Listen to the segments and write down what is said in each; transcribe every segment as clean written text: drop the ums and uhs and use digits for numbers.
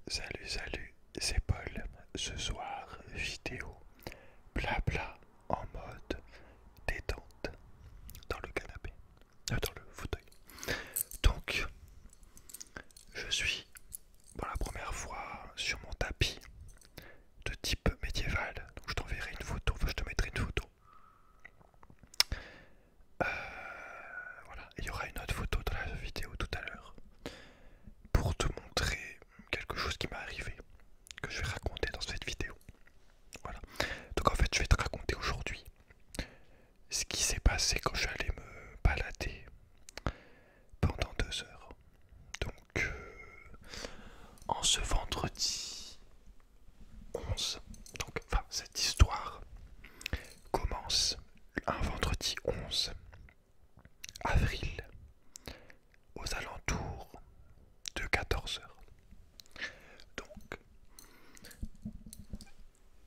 Salut, c'est Paul. Ce soir, vidéo blabla en mode détente dans le canapé, dans le fauteuil. Donc, je suis pour la première fois sur mon tapis de type médiéval. Donc, je t'enverrai une photo, enfin, je te mettrai une photo. Voilà, il y aura une autre photo dans la vidéo tout à l'heure pour te montrer quelque chose qui m'est arrivé, que je vais raconter dans cette vidéo. Voilà. Donc en fait, je vais te raconter aujourd'hui ce qui s'est passé quand je suis allé me balader pendant 2 heures. Donc, en ce vendredi 11, donc, enfin, cette histoire commence un vendredi 11 avril aux alentours de 14 heures. Donc,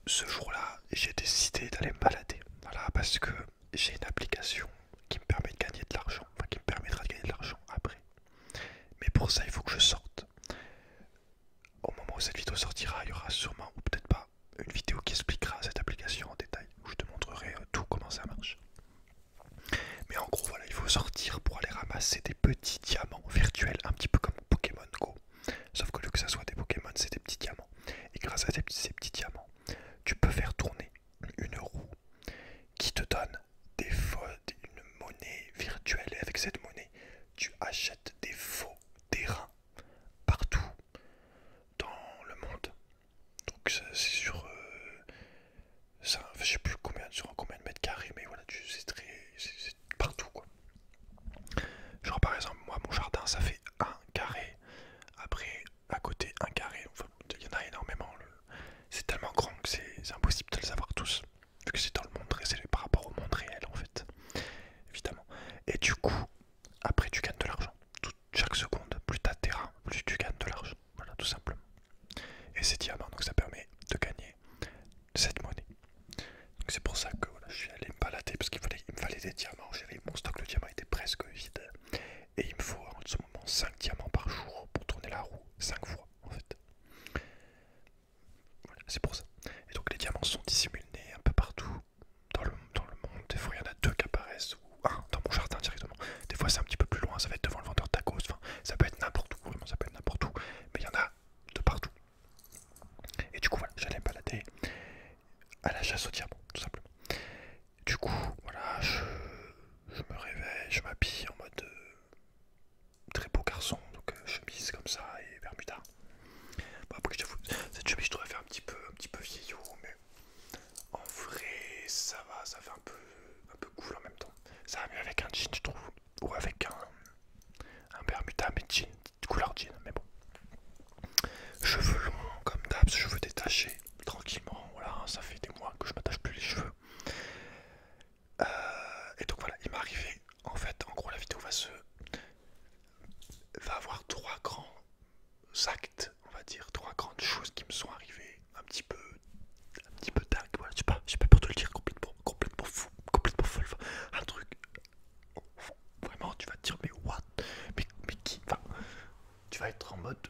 ce jour-là, j'ai décidé d'aller me balader. Voilà, parce que j'ai une application qui me permet de gagner de l'argent, enfin qui me permettra de gagner de l'argent après. Mais pour ça, il faut que je sorte. Au moment où cette vidéo sortira, il y aura sûrement, ou peut-être pas, une vidéo qui expliquera cette application en détail, où je te montrerai tout comment ça marche. Mais en gros, voilà, il faut sortir pour aller ramasser des petits diamants virtuels, un petit peu comme Pokémon Go. Sauf que au lieu que ça soit des Pokémon, c'est des petits diamants. Et grâce à ces petits diamants, tu peux faire tourner une roue qui te donne une monnaie virtuelle. Et avec cette monnaie, tu achètes des faux terrains partout dans le monde. Donc c'est sur ça, je sais plus combien de mètres carrés, mais voilà, c'est partout quoi. Genre par exemple, moi mon jardin ça fait 1 carré. Après à côté 1 carré. Enfin, il y en a énormément. C'est tellement grand que c'est impossible de les avoir tous. Vu que c'est dans le monde réel, c'est par rapport au monde réel en fait. Évidemment. Et du coup, après tu gagnes de l'argent. Chaque seconde, plus t'as de terrain, plus tu gagnes de l'argent. Voilà, tout simplement. Et c'est diamant, donc ça permet de gagner cette monnaie. Donc c'est pour ça que voilà, je suis allé me balader parce il me fallait des diamants. Mon stock de diamants était presque vide. Et il me faut en ce moment 5 diamants par jour pour tourner la roue 5 fois en fait. Voilà, c'est pour ça. Et donc les diamants sont dissimulés un peu partout dans le monde. Des fois il y en a 2 qui apparaissent, ou un dans mon jardin directement. Des fois c'est un petit peu plus loin, ça va être devant le vendeur de tacos. Enfin, ça peut être n'importe où, vraiment ça peut être n'importe où. Mais il y en a de partout. Et du coup voilà, j'allais me balader à la chasse aux diamants, tout simplement. Du coup, voilà, je me réveille, je m'habille en mode très beau garçon, donc chemise comme ça et bermuda. Bon, après, j'avoue, cette chemise, je devrais faire un petit peu vieillot, mais en vrai, ça va, ça fait un peu cool en même temps. Ça va mieux avec un jean, je trouve, ou avec un bermuda, mais jean, couleur jean, mais bon. Cheveux longs, comme d'hab, cheveux détachés, tranquillement, voilà, ça fait des mois que je m'attache plus les cheveux. Et donc voilà, il m'est arrivé, en fait, en gros, la vidéo va avoir 3 grands actes, on va dire, 3 grandes choses qui me sont arrivées un petit peu dingue, voilà, j'ai pas peur de le dire, complètement fou, complètement folle, un truc, vraiment, tu vas te dire, mais what, mais qui, enfin, tu vas être en mode,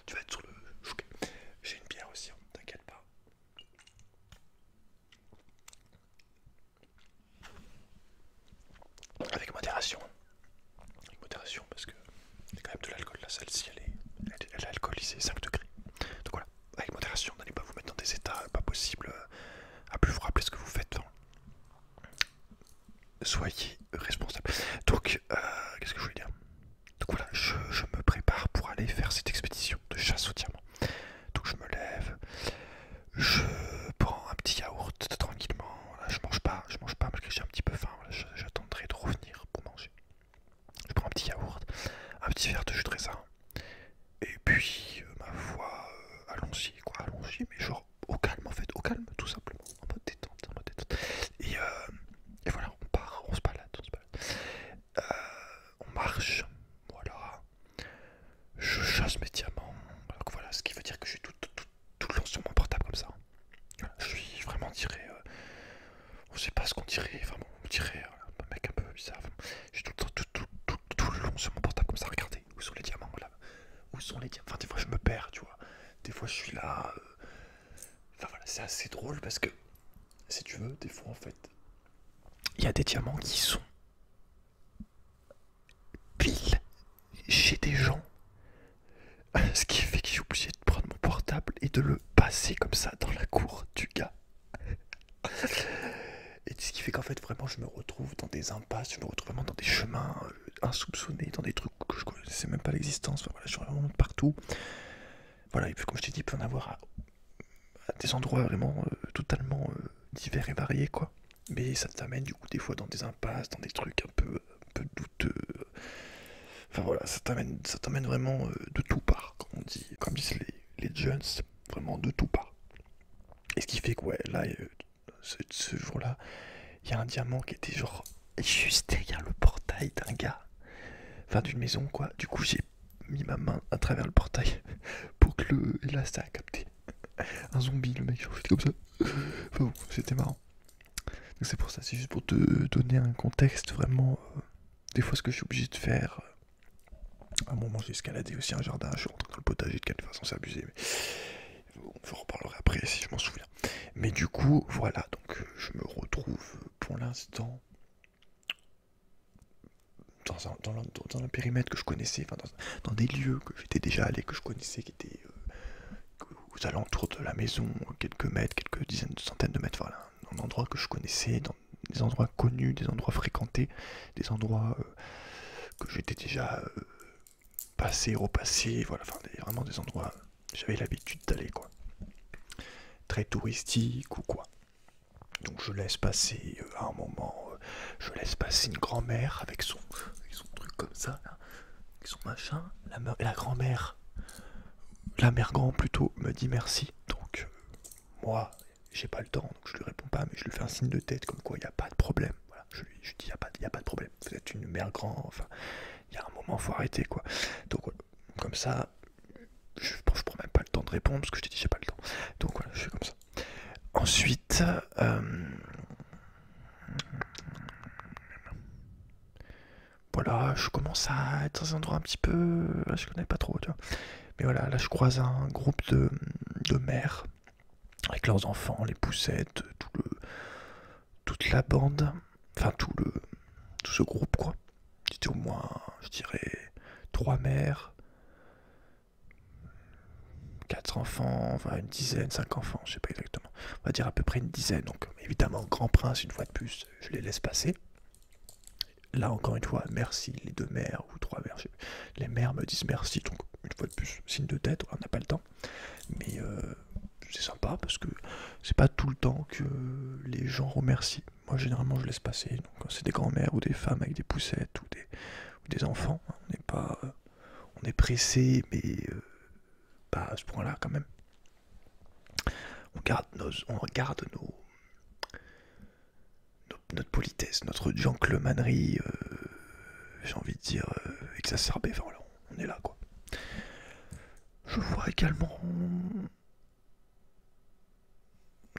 tu vas être sur le choqué. J'ai une bière aussi, hein, t'inquiète pas. Avec modération, parce que il y a quand même de l'alcool là, celle-ci elle est alcoolisée 5 degrés. Donc voilà, avec modération, n'allez pas vous mettre dans des états pas possibles, à plus vous rappeler ce que vous faites. Enfin, soyez responsable. Donc, qu'est-ce que je voulais dire? Donc voilà, je me prépare pour aller faire cette expédition de chasse au diamant. Donc je me lève, je prends un petit yaourt tranquillement. Voilà, je mange pas malgré que j'ai un petit peu faim. Voilà, j'attendrai de revenir pour manger. Je prends un petit yaourt, un petit verre de jus de raisin. Et puis, ma foi, allons-y, quoi, allons-y, mais genre au calme en fait, au calme, tout simplement, en mode détente, en mode détente. Et voilà, on part, on se balade, on marche, voilà, je chasse mes diamants, donc voilà, ce qui veut dire que je suis tout le long sur mon portable comme ça. Voilà, je suis vraiment tiré, on sait pas ce qu'on dirait, enfin bon, on dirait un mec un peu bizarre, enfin, je suis tout le long sur mon portable comme ça, regardez, où sont les diamants là? Où sont les diamants? Enfin, des fois je me perds, je suis là. Enfin voilà, c'est assez drôle parce que, si tu veux, des fois en fait, il y a des diamants qui sont pile chez des gens. Ce qui fait que je suis obligé de prendre mon portable et de le passer comme ça dans la cour du gars. Et ce qui fait qu'en fait, vraiment, je me retrouve dans des impasses, je me retrouve vraiment dans des chemins insoupçonnés, dans des trucs que je connaissais même pas l'existence. Enfin, voilà, je suis vraiment partout. Voilà, et puis comme je t'ai dit, il peut en avoir à des endroits vraiment totalement divers et variés, quoi. Mais ça t'amène du coup des fois dans des impasses, dans des trucs un peu douteux. Enfin voilà, ça t'amène vraiment de tout part, comme on dit, comme disent les jeunes, vraiment de tout part. Et ce qui fait que ouais, là, ce jour-là, il y a un diamant qui était genre juste derrière le portail d'un gars, enfin d'une maison quoi. Du coup j'ai mis ma main à travers le portail pour que le... Et là ça a capté. Un zombie, le mec, genre j'étais comme ça. Enfin bon, c'était marrant. Donc c'est pour ça, c'est juste pour te donner un contexte vraiment. Des fois ce que je suis obligé de faire. À un moment j'ai escaladé aussi un jardin, je suis rentré dans le potager de quelque façon, c'est abusé. Mais... Je reparlerai après si je m'en souviens. Mais du coup, voilà, donc je me retrouve pour l'instant dans un périmètre que je connaissais, enfin dans des lieux que j'étais déjà allé, que je connaissais, qui étaient aux alentours de la maison, quelques mètres, quelques dizaines, centaines de mètres, voilà, un endroit que je connaissais, dans des endroits connus, des endroits fréquentés, des endroits que j'étais déjà passé, repassé, voilà, enfin vraiment des endroits j'avais l'habitude d'aller, quoi. Très touristique ou quoi. Donc je laisse passer à un moment, je laisse passer une grand-mère avec son truc comme ça, là, avec son machin. La grand-mère, la mère grand plutôt, me dit merci. Donc moi, j'ai pas le temps, donc je lui réponds pas, mais je lui fais un signe de tête comme quoi il n'y a pas de problème. Voilà, je dis il y a pas de problème. Vous êtes une mère grand, enfin, il y a un moment, faut arrêter quoi. Donc voilà, comme ça, je prends même pas le temps de répondre parce que je t'ai dit j'ai pas le temps. Donc voilà, je fais comme ça. Ensuite, voilà, je commence à être dans un endroit un petit peu... Je connais pas trop, tu vois. Mais voilà, là je croise un groupe de mères avec leurs enfants, les poussettes, toute la bande, enfin tout ce groupe quoi. C'était au moins, je dirais, 3 mères, 4 enfants, enfin une dizaine, 5 enfants, je sais pas exactement. On va dire à peu près une dizaine. Donc évidemment, Grand Prince, une fois de plus, je les laisse passer. Là encore une fois, merci les 2 mères ou 3 mères. Les mères me disent merci, donc une fois de plus, signe de tête, on n'a pas le temps. Mais c'est sympa parce que c'est pas tout le temps que les gens remercient. Moi généralement je laisse passer. Donc quand c'est des grands-mères ou des femmes avec des poussettes ou des enfants, on n'est pas, on est pressé, mais pas à ce point-là quand même. On regarde notre politesse, notre gentlemannerie, j'ai envie de dire exacerbée. Enfin voilà, on est là quoi. Je vois également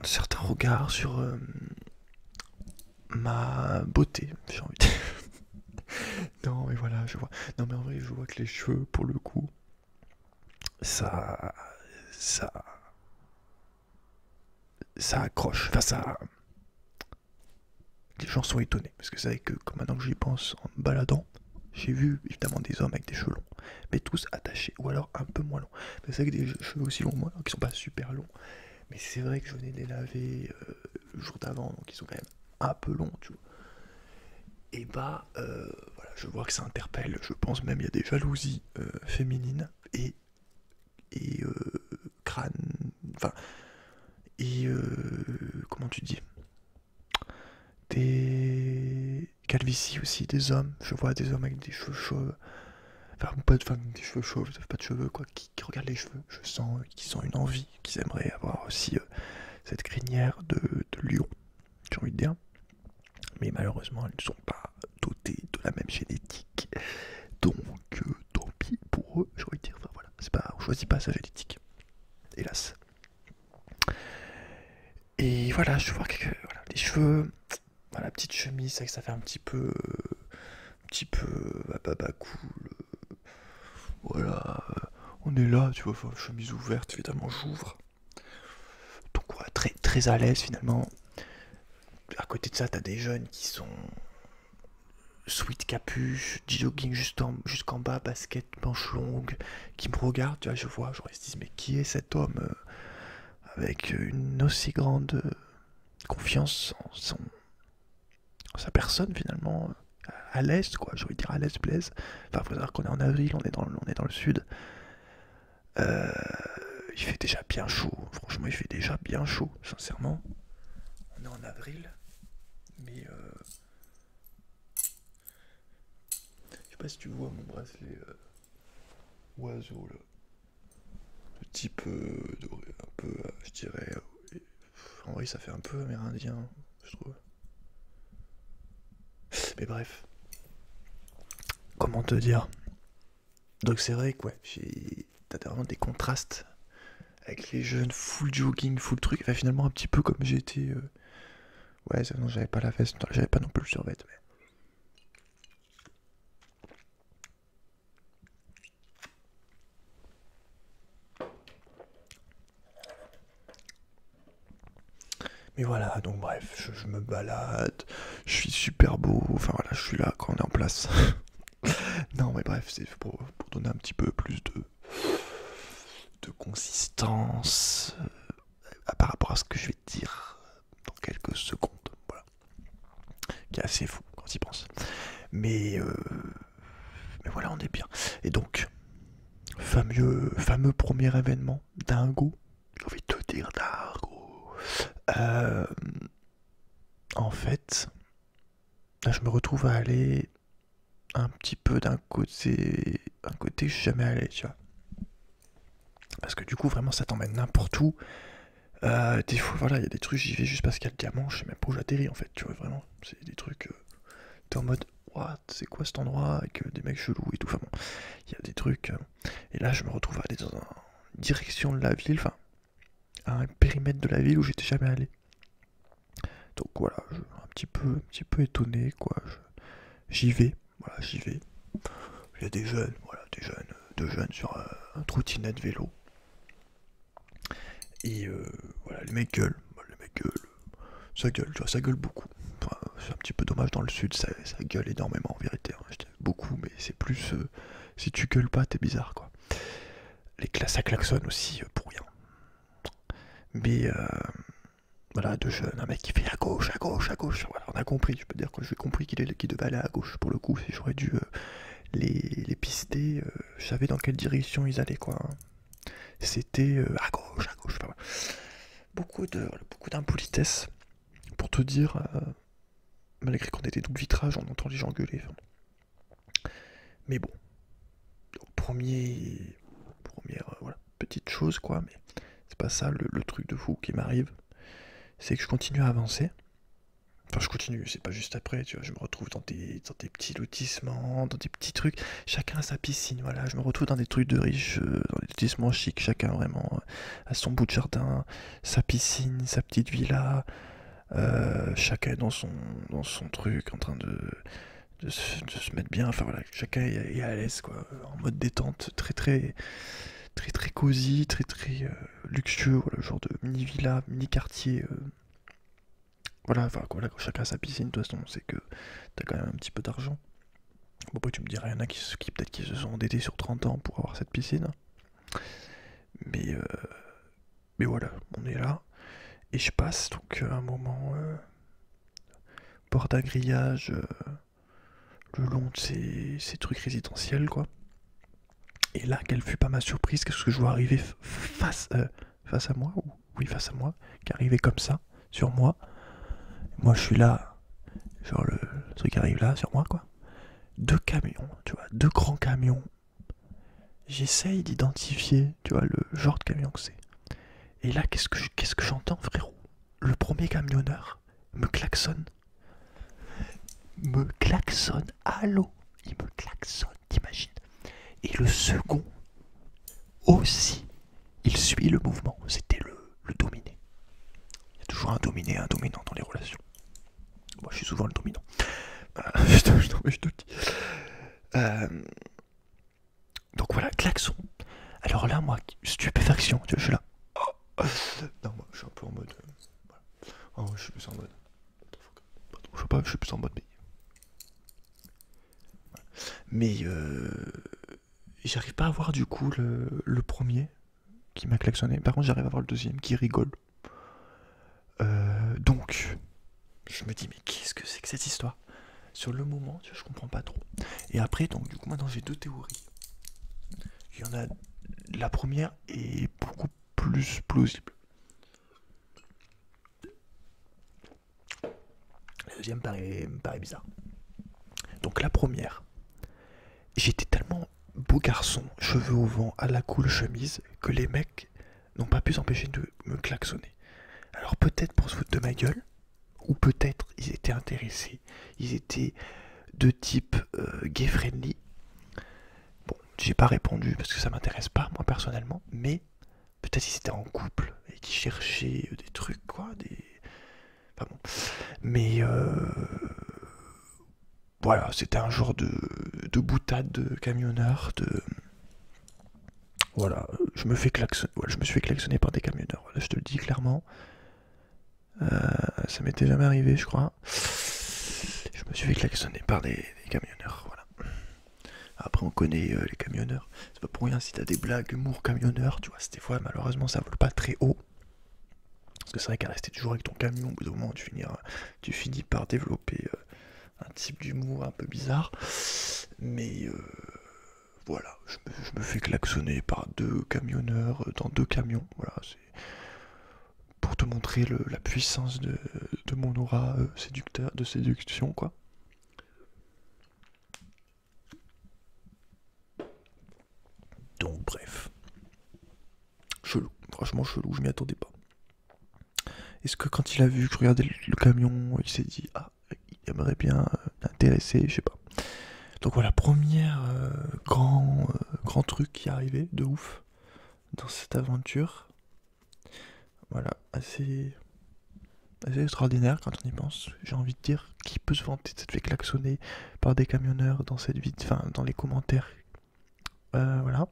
certains regards sur ma beauté, j'ai envie de dire. Non mais voilà, je vois. Non mais en vrai, je vois que les cheveux, pour le coup, ça, ça, ça accroche. Enfin ça, les gens sont étonnés parce que c'est vrai que comme maintenant que j'y pense en me baladant, j'ai vu évidemment des hommes avec des cheveux longs, mais tous attachés ou alors un peu moins longs. C'est vrai que des cheveux aussi longs, moi, qui sont pas super longs, mais c'est vrai que je venais de les laver le jour d'avant, donc ils sont quand même un peu longs, tu vois. Et bah, voilà, je vois que ça interpelle. Je pense même il y a des jalousies féminines et crâne, enfin, et comment tu dis, des calvities aussi, des hommes. Je vois des hommes avec des cheveux chauves, enfin pas de femmes, des cheveux chauves, pas de cheveux quoi, qui regardent les cheveux. Je sens qu'ils ont une envie, qu'ils aimeraient avoir aussi cette crinière de lion, j'ai envie de dire. Mais malheureusement, elles ne sont pas dotées de la même génétique. Donc, tant pis pour eux, j'ai envie de dire. Enfin voilà, c'est pas, on choisit pas sa génétique, hélas. Et voilà, je vois que voilà, les cheveux, voilà, petite chemise, c'est vrai que ça fait un petit peu, bah, cool. Voilà, on on est là, tu vois, enfin, chemise ouverte, évidemment, j'ouvre. Donc, ouais, très, très à l'aise finalement. À côté de ça, t'as des jeunes qui sont sweat capuche, jogging jusqu'en bas, basket, manche longue, qui me regardent, tu vois, je vois, genre ils se disent, mais qui est cet homme avec une aussi grande confiance en sa personne finalement, à l'est, quoi, j'ai envie de dire à l'est, Blaise. Enfin, faut savoir qu'on est en avril, on est dans le sud. Euh, il fait déjà bien chaud, franchement, il fait déjà bien chaud, sincèrement. On est en avril, mais je sais pas si tu vois mon bracelet oiseau là. Le type doré, un peu, je dirais. En vrai, ça fait un peu amérindien, je trouve. Mais bref, comment te dire. Donc c'est vrai que ouais, t'as vraiment des contrastes avec les jeunes full jogging, full truc. Enfin, finalement, un petit peu comme j'étais. Ouais, non, j'avais pas la veste, j'avais pas non plus le survêt. Mais voilà, donc bref, je me balade, je suis super beau, enfin voilà, je suis là quand on est en place. Non, mais bref, c'est pour donner un petit peu plus de consistance par rapport à ce que je vais te dire dans quelques secondes. Voilà. Qui est assez fou quand il pense. Mais, euh, mais voilà, on est bien. Et donc, fameux premier événement, dingo. J'ai envie de te dire dingo. Euh, En fait, là, je me retrouve à aller un petit peu un côté que je suis jamais allé, tu vois. Parce que du coup, vraiment, ça t'emmène n'importe où. Des fois, voilà, il y a des trucs, j'y vais juste parce qu'il y a le diamant, je sais même pas où j'atterris en fait, tu vois, vraiment. C'est des trucs, t'es en mode, what, c'est quoi cet endroit, avec des mecs chelous et tout. Enfin bon, il y a des trucs. Et là, je me retrouve à aller dans une direction de la ville, enfin, à un périmètre de la ville où j'étais jamais allé. Donc voilà, un petit peu étonné, quoi. J'y vais, voilà, j'y vais. Il y a des jeunes, voilà, deux jeunes sur un trottinette vélo. Et voilà, les mecs gueulent, ça gueule, tu vois, ça gueule beaucoup. Enfin, c'est un petit peu dommage dans le sud, ça gueule énormément en vérité. Hein. Je dis beaucoup, mais c'est plus. Si tu gueules pas, t'es bizarre quoi. Ça klaxonne aussi pour rien. Mais voilà, deux jeunes, un mec qui fait à gauche, à gauche, à gauche. Voilà, on a compris, je peux dire que j'ai compris qu'il devait aller à gauche. Pour le coup, si j'aurais dû les pister, je savais dans quelle direction ils allaient quoi. Hein. C'était à gauche, à gauche. Enfin, voilà. Beaucoup d'impolitesse. Pour te dire, malgré qu'on était double vitrage, on entend les gens gueuler. Enfin. Mais bon, première voilà, petite chose quoi, mais c'est pas ça le truc de fou qui m'arrive. C'est que je continue à avancer. Enfin, je continue, c'est pas juste après, tu vois, je me retrouve dans des petits lotissements, dans des petits trucs. Chacun a sa piscine, voilà, je me retrouve dans des trucs de riches, dans des lotissements chics, chacun vraiment a son bout de jardin, sa piscine, sa petite villa. Chacun est dans son truc, en train de se mettre bien. Enfin voilà, chacun est à l'aise, quoi, en mode détente, très cosy, très luxueux, voilà, genre de mini villa, mini quartier. Voilà, enfin voilà, quand chacun a sa piscine, de toute façon, c'est que t'as quand même un petit peu d'argent. Bon, après, tu me dirais, il y en a qui peut-être qui se sont endettés sur 30 ans pour avoir cette piscine. Mais, euh, mais voilà, on est là. Et je passe donc un moment bord d'un grillage le long de ces trucs résidentiels, quoi. Et là, quelle fut pas ma surprise, qu'est-ce que je vois arriver face à moi, ou oui, face à moi, qui arrivait comme ça, sur moi. Moi, je suis là, genre le truc arrive là, sur moi, quoi. Deux camions, tu vois, deux grands camions. J'essaye d'identifier, tu vois, le genre de camion que c'est. Et là, qu'est-ce que j'entends, frérot? Le premier camionneur me klaxonne. Allô? Il me klaxonne, t'imagines? Et le second aussi, il suit le mouvement. C'était le dominé. Il y a toujours un dominé et un dominant dans les relations. Moi, je suis souvent le dominant. Je te le dis. Donc voilà, klaxon. Alors là, moi, stupéfaction, tu vois, je suis là. Non, moi, je suis un peu en mode. Voilà. Oh, je suis plus en mode. Je sais pas, je suis plus en mode. Mais j'arrive pas à voir du coup le premier qui m'a klaxonné. Par contre, j'arrive à voir le deuxième qui rigole. Donc, je me dis, mais qu'est-ce que c'est que cette histoire? Sur le moment, tu vois, je comprends pas trop. Et après, donc, du coup, maintenant j'ai deux théories. Il y en a. La première est beaucoup plus plausible. La deuxième me paraît bizarre. Donc, la première, j'étais tellement beau garçon, cheveux au vent, à la cool chemise, que les mecs n'ont pas pu s'empêcher de me klaxonner. Alors, peut-être pour se foutre de ma gueule, ou peut-être ils étaient intéressés, ils étaient de type gay friendly. Bon, j'ai pas répondu parce que ça m'intéresse pas moi personnellement, mais peut-être ils étaient en couple et qu'ils cherchaient des trucs quoi, des. Enfin bon. Mais voilà, c'était un genre de boutade de camionneurs, de. Voilà, je me fais klaxonner, voilà, je me suis fait klaxonner par des camionneurs. Voilà, je te le dis clairement. Ça m'était jamais arrivé, je crois. Je me suis fait klaxonner par des camionneurs, voilà. Après, on connaît les camionneurs. C'est pas pour rien si t'as des blagues, humour camionneur, tu vois. Des fois, malheureusement, ça vole pas très haut. Parce que c'est vrai qu'à rester toujours avec ton camion, au bout d'un moment, tu finis par développer un type d'humour un peu bizarre. Mais voilà, je me fais klaxonner par deux camionneurs dans deux camions. Voilà, c'est pour te montrer la puissance de mon aura de séduction, quoi. Donc, bref. Chelou, franchement chelou, je m'y attendais pas. Est-ce que quand il a vu que je regardais le camion, il s'est dit ah, il aimerait bien m'intéresser, je sais pas. Donc voilà, premier grand truc qui est arrivé de ouf dans cette aventure. Voilà, assez extraordinaire quand on y pense. J'ai envie de dire, qui peut se vanter de s'être fait klaxonner par des camionneurs dans cette vie, enfin dans les commentaires. Voilà.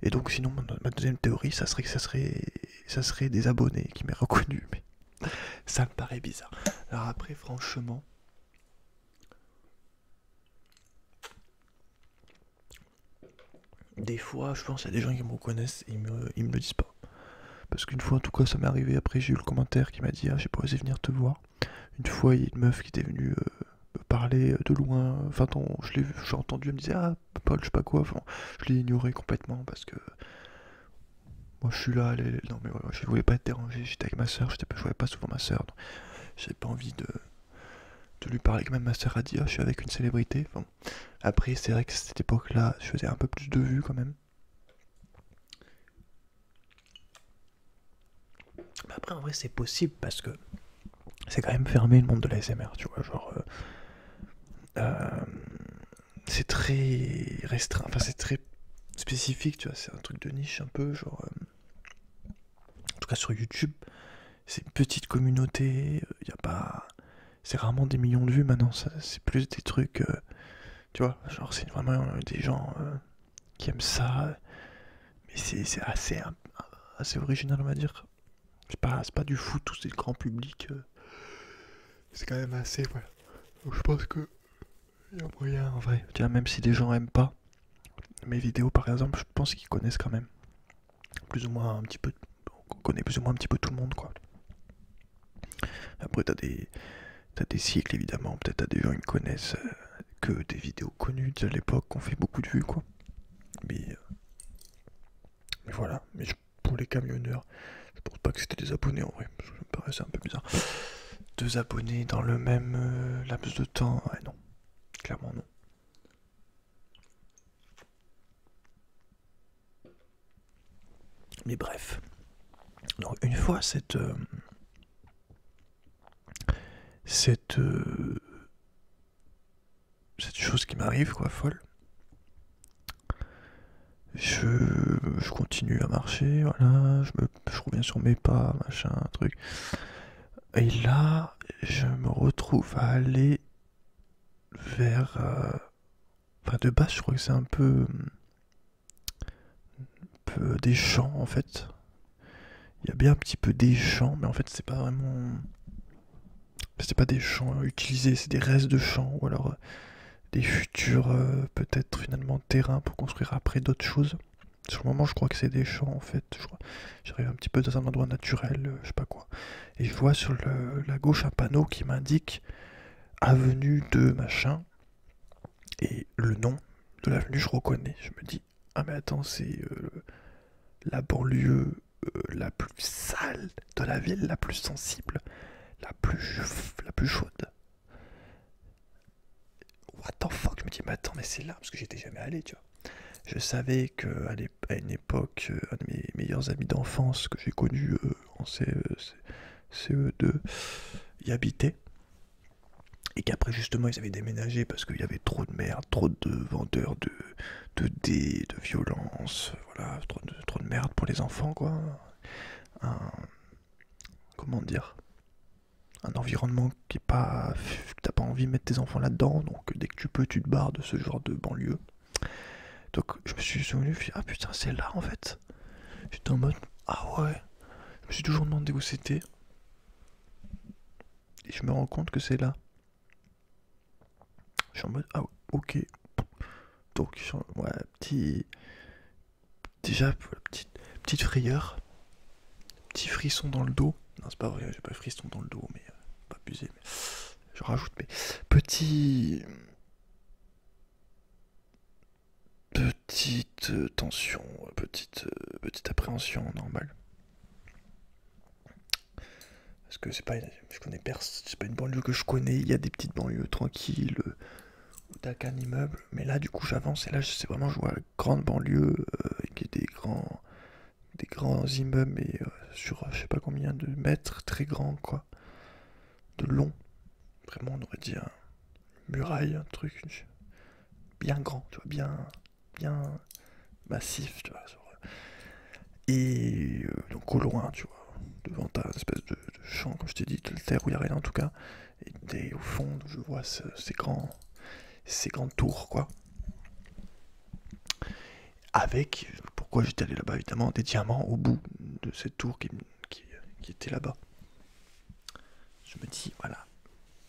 Et donc sinon ma deuxième théorie, ça serait des abonnés qui m'aient reconnu, mais ça me paraît bizarre. Alors après, franchement, des fois, je pense qu'il y a des gens qui me reconnaissent et ils me le disent pas. Parce qu'une fois, en tout cas, ça m'est arrivé. Après, j'ai eu le commentaire qui m'a dit ah, j'ai pas osé venir te voir. Une fois, il y a une meuf qui était venue me parler de loin. Enfin, j'ai entendu, elle me disait ah, Paul, je sais pas quoi. Enfin, je l'ai ignoré complètement parce que moi, je suis là. Non, mais voilà, je voulais pas être dérangé. J'étais avec ma soeur, je voyais pas souvent ma soeur. J'avais pas envie de lui parler. Que même ma soeur a dit ah, je suis avec une célébrité. Enfin, après, c'est vrai que cette époque-là, je faisais un peu plus de vues quand même. Mais après, en vrai, c'est possible parce que c'est quand même fermé le monde de la SMR, tu vois. Genre, euh, c'est très restreint, enfin, c'est très spécifique, tu vois. C'est un truc de niche un peu, genre. En tout cas, sur YouTube, c'est une petite communauté. Il y a pas. C'est rarement des millions de vues maintenant, c'est plus des trucs. Tu vois, genre, c'est vraiment des gens qui aiment ça. Mais c'est assez original, on va dire. C'est pas du foot ou c'est le grand public. C'est quand même assez, ouais. Donc je pense que y a moyen en vrai. Tu vois, même si les gens aiment pas mes vidéos par exemple, je pense qu'ils connaissent quand même. Plus ou moins un petit peu. On connaît plus ou moins un petit peu tout le monde quoi. Après t'as des cycles évidemment. Peut-être t'as des gens qui connaissent que des vidéos connues de l'époque qui ont fait beaucoup de vues quoi. Mais voilà. Pour les camionneurs, je pense pas que c'était des abonnés en vrai. Ça me paraissait un peu bizarre. Deux abonnés dans le même laps de temps, ouais non. Clairement non. Mais bref. Donc une fois cette, cette chose qui m'arrive, quoi, folle, je, je continue à marcher, voilà, je reviens sur mes pas, machin, truc. Et là, je me retrouve à aller vers. Enfin, de base, je crois que c'est un peu type des champs en fait. Il y a bien un petit peu des champs, mais en fait c'est pas vraiment... C'est pas des champs utilisés, c'est des restes de champs, ou alors des futurs peut-être finalement terrains pour construire après d'autres choses. Sur le moment je crois que c'est des champs en fait. J'arrive un petit peu dans un endroit naturel, je sais pas quoi. Et je vois sur la gauche un panneau qui m'indique avenue de machin. Et le nom de l'avenue je reconnais. Je me dis, ah mais attends, c'est la banlieue la plus sale de la ville, la plus sensible, la plus chaude. What the fuck, je me dis, mais attends, mais c'est là, parce que j'étais jamais allé, tu vois. Je savais qu'à une époque, un de mes meilleurs amis d'enfance que j'ai connu en CE2 y habitait. Et qu'après justement ils avaient déménagé parce qu'il y avait trop de merde, trop de vendeurs de dés, de violence, voilà, trop de merde pour les enfants quoi. Un, comment dire, un environnement qui est pas, que t'as pas envie de mettre tes enfants là-dedans, donc dès que tu peux tu te barres de ce genre de banlieue. Donc je me suis souvenu, je me suis dit, ah putain c'est là en fait. J'étais en mode, ah ouais, je me suis toujours demandé où c'était. Et je me rends compte que c'est là. Je suis en mode, ah ok. Donc, ouais, déjà, petite frayeur, petit frisson dans le dos. Non, c'est pas vrai, j'ai pas de frisson dans le dos, mais pas abusé. Mais je rajoute, mais petit. Petite tension, petite appréhension normale. Parce que c'est pas, je connais personne, c'est pas une banlieue que je connais. Il y a des petites banlieues tranquilles où t'as qu'un immeuble, mais là, du coup, j'avance et là, c'est vraiment, je vois une grande banlieue avec des grands immeubles et sur je sais pas combien de mètres, très grands quoi, de long. Vraiment, on aurait dit une muraille, un truc bien grand, tu vois, bien massif, tu vois. Et donc au loin, tu vois, devant ta espèce de champ, comme je t'ai dit, de terre où il n'y a rien en tout cas, et au fond, je vois ces grandes tours, quoi. Avec, pourquoi j'étais allé là-bas, évidemment, des diamants au bout de cette tour qui était là-bas. Je me dis, voilà,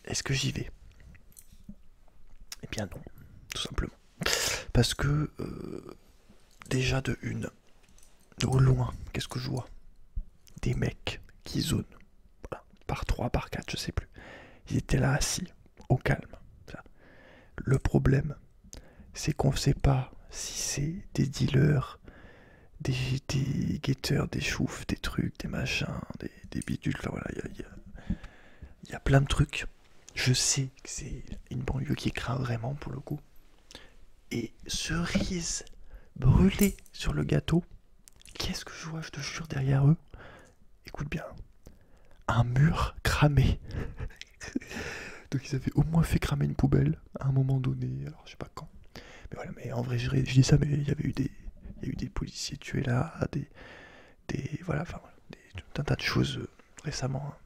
est-ce que j'y vais? Eh bien non, tout simplement. Parce que, déjà de une, au loin, qu'est-ce que je vois? Des mecs qui zonent, voilà, par 3, par 4, je sais plus. Ils étaient là assis, au calme. Le problème, c'est qu'on ne sait pas si c'est des dealers, des guetteurs, des choufs, des trucs, des machins, des bidules. Enfin voilà, il y a plein de trucs. Je sais que c'est une banlieue qui craint vraiment pour le coup. Et cerise brûlée sur le gâteau, qu'est-ce que je vois, je te jure, derrière eux? Écoute bien, un mur cramé. Donc ils avaient au moins fait cramer une poubelle à un moment donné, alors je sais pas quand. Mais voilà, mais en vrai je dis ça, mais il y avait eu des policiers tués là, voilà, enfin voilà, tout un tas de choses récemment. Hein.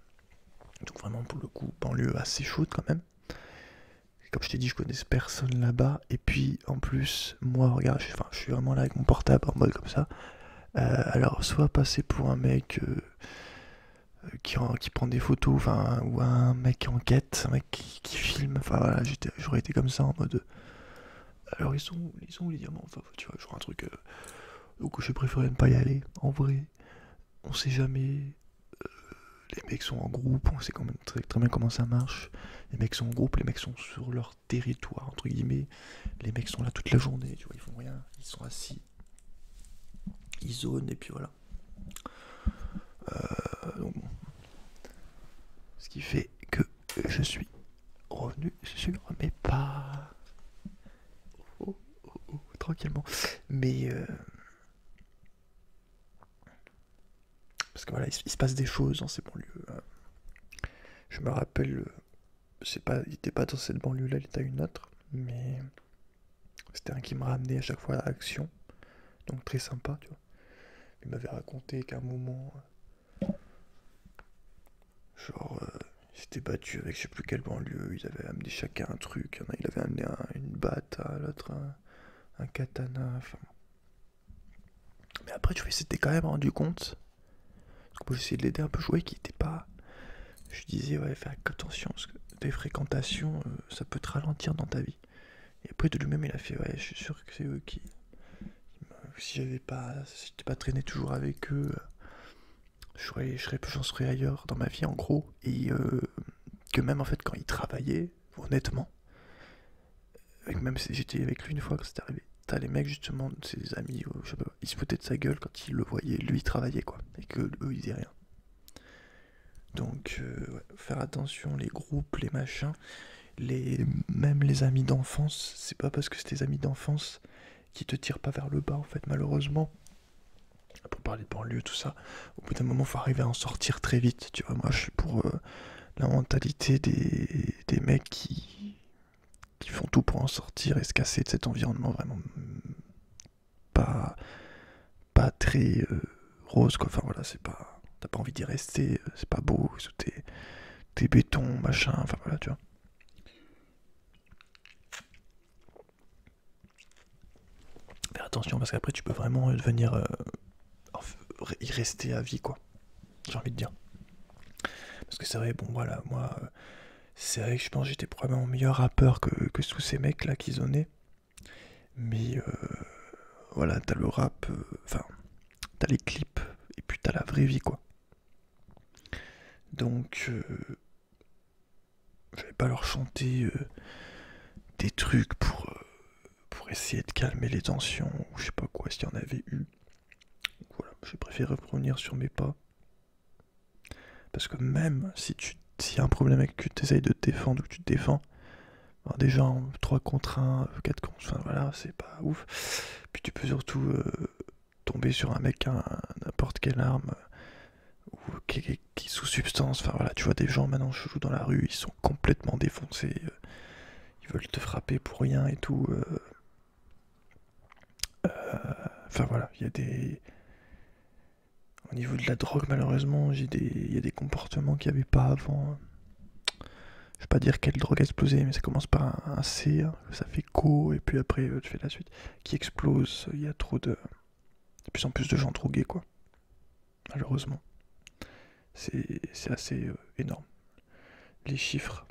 Donc vraiment pour le coup, banlieue assez chaude quand même. Et comme je t'ai dit, je connais personne là-bas. Et puis en plus, moi regarde, je suis vraiment là avec mon portable en mode comme ça. Alors soit passer pour un mec qui prend des photos, enfin, ou un mec qui enquête, un mec qui filme, enfin voilà, j'aurais été comme ça en mode. Alors ils sont où les diamants, enfin tu vois, genre un truc. Donc j'ai préféré ne pas y aller. En vrai, on sait jamais. Les mecs sont en groupe, on sait quand même très bien comment ça marche. Les mecs sont en groupe, les mecs sont sur leur territoire, entre guillemets. Les mecs sont là toute la journée, tu vois, ils font rien, ils sont assis. Ils zonent et puis voilà. Donc bon. Ce qui fait que je suis revenu sur mes pas. Tranquillement. Mais parce que voilà, il se passe des choses dans ces banlieues. Je me rappelle, il était pas dans cette banlieue-là, il était à une autre, mais c'était un qui me ramenait à chaque fois à Action, donc très sympa, tu vois. Il m'avait raconté qu'à un moment, genre, ils s'étaient battus avec je sais plus quelle banlieue, ils avaient amené chacun un truc, il avait amené une batte, à l'autre un katana, enfin. Mais après, tu vois, il s'était quand même rendu compte. Parce que moi, j'essayais de l'aider un peu jouer, qui était pas. Je disais, ouais, fais attention, parce que tes fréquentations, ça peut te ralentir dans ta vie. Et après, de lui-même, il a fait, ouais, je suis sûr que c'est eux qui. Si j'étais pas traîné toujours avec eux, j'en serais ailleurs dans ma vie, en gros. Et que même, en fait, quand il travaillait, honnêtement, même si j'étais avec lui une fois quand c'était arrivé, t'as les mecs, justement, ses amis, je sais pas, ils se foutaient de sa gueule quand ils le voyaient, lui, travailler, quoi. Et que eux, ils disaient rien. Donc, ouais, faire attention, les groupes, les machins, même les amis d'enfance, c'est pas parce que c'est tes amis d'enfance qui te tirent pas vers le bas, en fait, malheureusement. Pour parler de banlieue, tout ça, au bout d'un moment, faut arriver à en sortir très vite. Tu vois, moi, je suis pour la mentalité des mecs qui font tout pour en sortir et se casser de cet environnement vraiment pas, pas très rose, quoi. Enfin, voilà, c'est pas. T'as pas envie d'y rester, c'est pas beau, t'es béton, machin, enfin voilà, tu vois. Faire attention parce qu'après, tu peux vraiment devenir. Y rester à vie, quoi. J'ai envie de dire. Parce que c'est vrai, bon, voilà, moi. C'est vrai que je pense que j'étais probablement meilleur rappeur que tous ces mecs là qui zonaient. Mais voilà, t'as le rap, enfin, t'as les clips, et puis t'as la vraie vie quoi. Donc, je vais pas leur chanter des trucs pour essayer de calmer les tensions, ou je sais pas quoi, s'il y en avait eu. Voilà, j'ai préféré revenir sur mes pas. Parce que même si s'il y a un problème et que tu essayes de te défendre ou que tu te défends, alors déjà en 3 contre 1, 4 contre, enfin voilà, c'est pas ouf. Puis tu peux surtout tomber sur un mec à n'importe quelle arme ou qui est sous substance. Enfin voilà, tu vois des gens maintenant je joue dans la rue, ils sont complètement défoncés, ils veulent te frapper pour rien et tout. Enfin voilà, il y a des. Au niveau de la drogue, malheureusement, il y a des comportements qu'il n'y avait pas avant. Je vais pas dire quelle drogue a explosé, mais ça commence par un C, hein, ça fait co, et puis après tu fais la suite. Qui explose, il y a trop de. De plus en plus de gens drogués, quoi. Malheureusement. C'est assez énorme. Les chiffres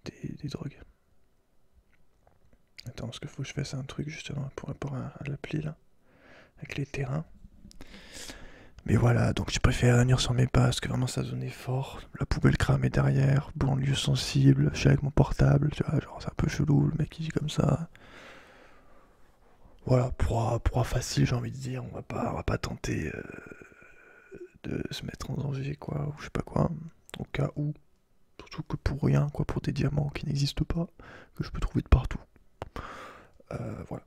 des drogues. Attends, parce qu'il faut que je fasse un truc justement pour rapport à l'appli là, avec les terrains. Mais voilà, donc j'ai préféré venir sur mes pas parce que vraiment ça zonnait fort. La poubelle cramée derrière, banlieue sensible, je suis avec mon portable, tu vois, genre c'est un peu chelou le mec qui dit comme ça. Voilà, pour facile, j'ai envie de dire, on va pas tenter de se mettre en danger, quoi, ou je sais pas quoi, au cas où. Surtout que pour rien, quoi, pour des diamants qui n'existent pas, que je peux trouver de partout. Voilà.